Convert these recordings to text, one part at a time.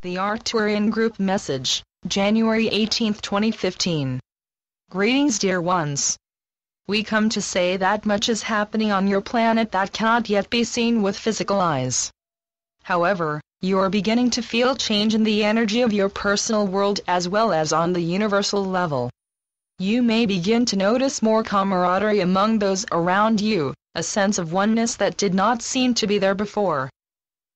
The Arcturian Group Message, January 18, 2015. Greetings, dear ones. We come to say that much is happening on your planet that cannot yet be seen with physical eyes. However, you are beginning to feel change in the energy of your personal world as well as on the universal level. You may begin to notice more camaraderie among those around you, a sense of oneness that did not seem to be there before.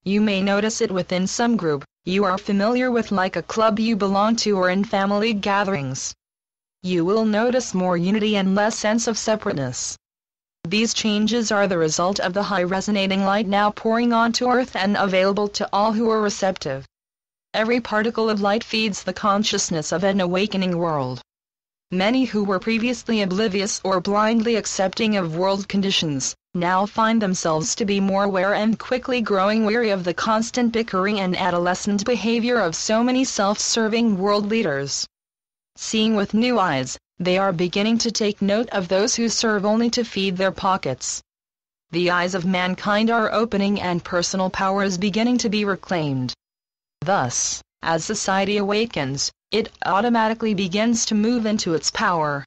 You may notice it within some group you are familiar with, like a club you belong to, or in family gatherings. You will notice more unity and less sense of separateness. These changes are the result of the high resonating light now pouring onto Earth and available to all who are receptive. Every particle of light feeds the consciousness of an awakening world. Many who were previously oblivious or blindly accepting of world conditions, now find themselves to be more aware and quickly growing weary of the constant bickering and adolescent behavior of so many self-serving world leaders. Seeing with new eyes, they are beginning to take note of those who serve only to feed their pockets. The eyes of mankind are opening and personal power is beginning to be reclaimed. Thus, as society awakens, it automatically begins to move into its power.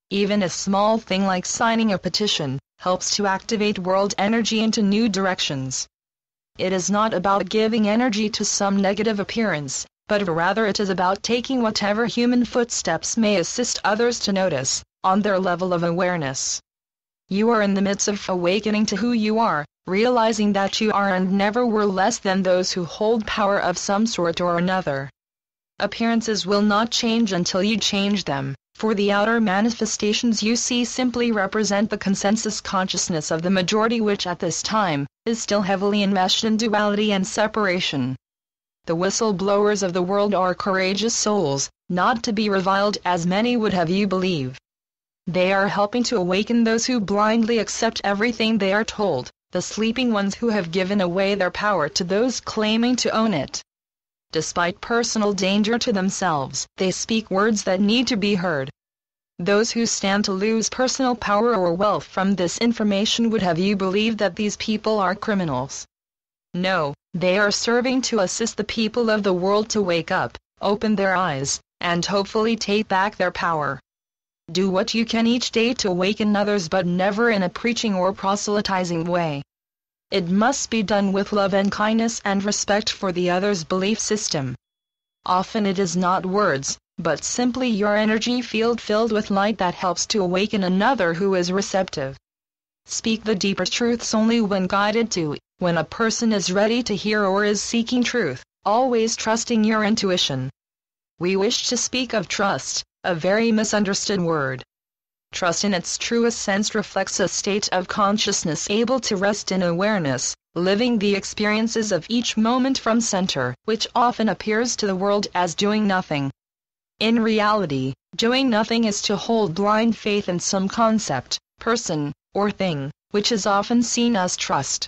Even a small thing like signing a petition helps to activate world energy into new directions. It is not about giving energy to some negative appearance, but rather it is about taking whatever human footsteps may assist others to notice, on their level of awareness. You are in the midst of awakening to who you are, realizing that you are and never were less than those who hold power of some sort or another. Appearances will not change until you change them, for the outer manifestations you see simply represent the consensus consciousness of the majority, which at this time is still heavily enmeshed in duality and separation. The whistleblowers of the world are courageous souls, not to be reviled as many would have you believe. They are helping to awaken those who blindly accept everything they are told, the sleeping ones who have given away their power to those claiming to own it. Despite personal danger to themselves, they speak words that need to be heard. Those who stand to lose personal power or wealth from this information would have you believe that these people are criminals. No, they are serving to assist the people of the world to wake up, open their eyes, and hopefully take back their power. Do what you can each day to awaken others, but never in a preaching or proselytizing way. It must be done with love and kindness and respect for the other's belief system. Often it is not words, but simply your energy field filled with light that helps to awaken another who is receptive. Speak the deeper truths only when guided to, when a person is ready to hear or is seeking truth, always trusting your intuition. We wish to speak of trust, a very misunderstood word. Trust in its truest sense reflects a state of consciousness able to rest in awareness, living the experiences of each moment from center, which often appears to the world as doing nothing. In reality, doing nothing is to hold blind faith in some concept, person, or thing, which is often seen as trust.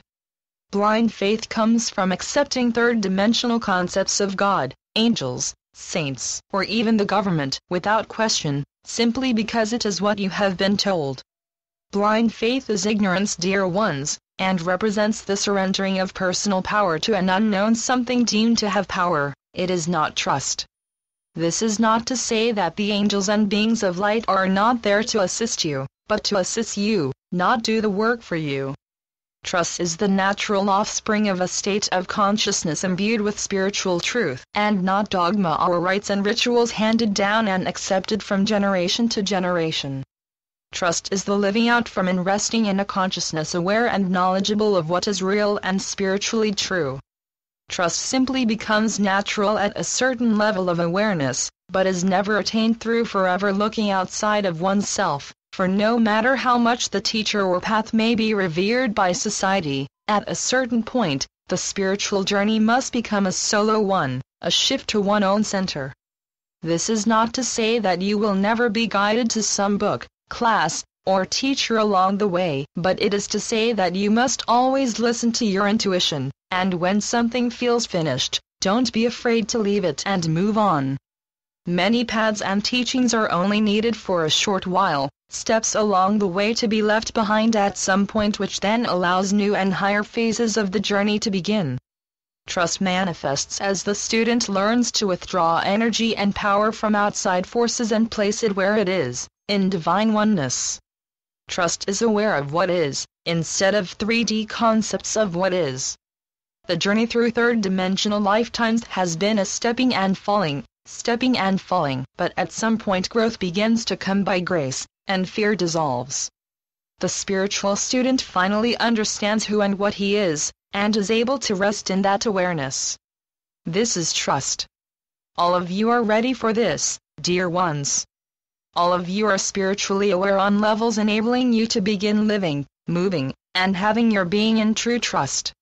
Blind faith comes from accepting third-dimensional concepts of God, angels, saints, or even the government, without question, simply because it is what you have been told. Blind faith is ignorance, dear ones, and represents the surrendering of personal power to an unknown something deemed to have power. It is not trust. This is not to say that the angels and beings of light are not there to assist you, but to assist you, not do the work for you. Trust is the natural offspring of a state of consciousness imbued with spiritual truth, and not dogma or rites and rituals handed down and accepted from generation to generation. Trust is the living out from and resting in a consciousness aware and knowledgeable of what is real and spiritually true. Trust simply becomes natural at a certain level of awareness, but is never attained through forever looking outside of oneself. For no matter how much the teacher or path may be revered by society, at a certain point, the spiritual journey must become a solo one, a shift to one's own center. This is not to say that you will never be guided to some book, class, or teacher along the way, but it is to say that you must always listen to your intuition, and when something feels finished, don't be afraid to leave it and move on. Many paths and teachings are only needed for a short while, steps along the way to be left behind at some point, which then allows new and higher phases of the journey to begin. Trust manifests as the student learns to withdraw energy and power from outside forces and place it where it is, in divine oneness. Trust is aware of what is, instead of 3D concepts of what is. The journey through third-dimensional lifetimes has been a stepping and falling, but at some point growth begins to come by grace, and fear dissolves. The spiritual student finally understands who and what he is, and is able to rest in that awareness. This is trust. All of you are ready for this, dear ones. All of you are spiritually aware on levels enabling you to begin living, moving, and having your being in true trust.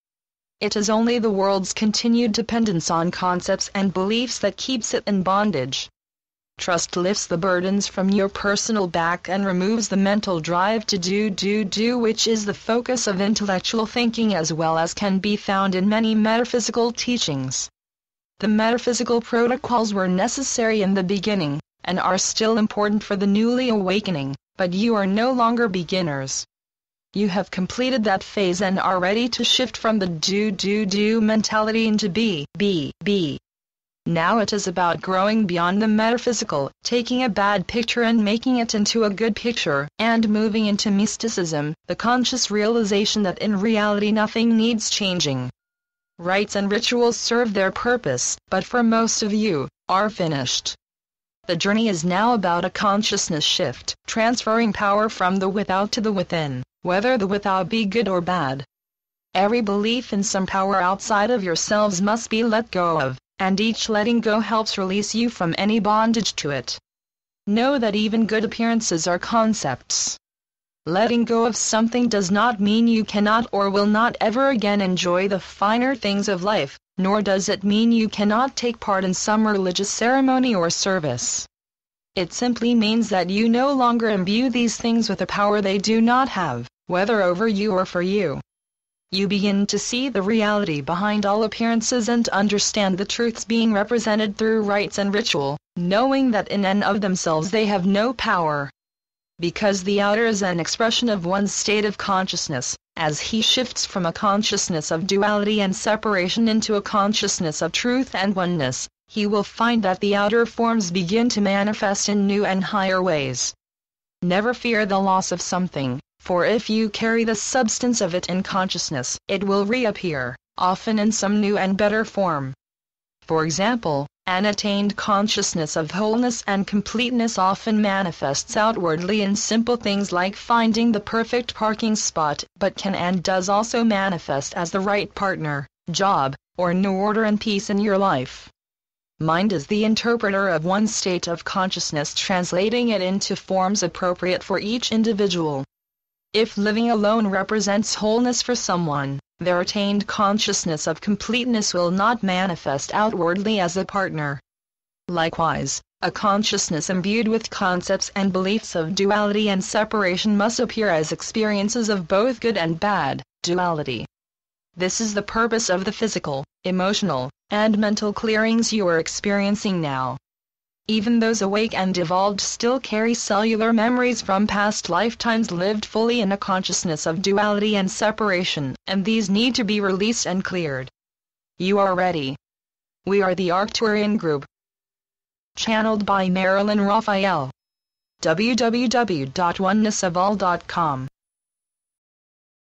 It is only the world's continued dependence on concepts and beliefs that keeps it in bondage. Trust lifts the burdens from your personal back and removes the mental drive to do, which is the focus of intellectual thinking as well as can be found in many metaphysical teachings. The metaphysical protocols were necessary in the beginning, and are still important for the newly awakening, but you are no longer beginners. You have completed that phase and are ready to shift from the do mentality into be. Now it is about growing beyond the metaphysical, taking a bad picture and making it into a good picture, and moving into mysticism, the conscious realization that in reality nothing needs changing. Rites and rituals serve their purpose, but for most of you, are finished. The journey is now about a consciousness shift, transferring power from the without to the within, whether the without be good or bad. Every belief in some power outside of yourselves must be let go of, and each letting go helps release you from any bondage to it. Know that even good appearances are concepts. Letting go of something does not mean you cannot or will not ever again enjoy the finer things of life, nor does it mean you cannot take part in some religious ceremony or service. It simply means that you no longer imbue these things with a power they do not have, whether over you or for you. You begin to see the reality behind all appearances and understand the truths being represented through rites and ritual, knowing that in and of themselves they have no power. Because the outer is an expression of one's state of consciousness, as he shifts from a consciousness of duality and separation into a consciousness of truth and oneness, he will find that the outer forms begin to manifest in new and higher ways. Never fear the loss of something, for if you carry the substance of it in consciousness, it will reappear, often in some new and better form. For example, an attained consciousness of wholeness and completeness often manifests outwardly in simple things like finding the perfect parking spot, but can and does also manifest as the right partner, job, or new order and peace in your life. Mind is the interpreter of one's state of consciousness, translating it into forms appropriate for each individual. If living alone represents wholeness for someone, their attained consciousness of completeness will not manifest outwardly as a partner. Likewise, a consciousness imbued with concepts and beliefs of duality and separation must appear as experiences of both good and bad, duality. This is the purpose of the physical, emotional, and mental clearings you are experiencing now. Even those awake and evolved still carry cellular memories from past lifetimes lived fully in a consciousness of duality and separation, and these need to be released and cleared. You are ready. We are the Arcturian group. Channeled by Marilyn Raphael. www.onenessofall.com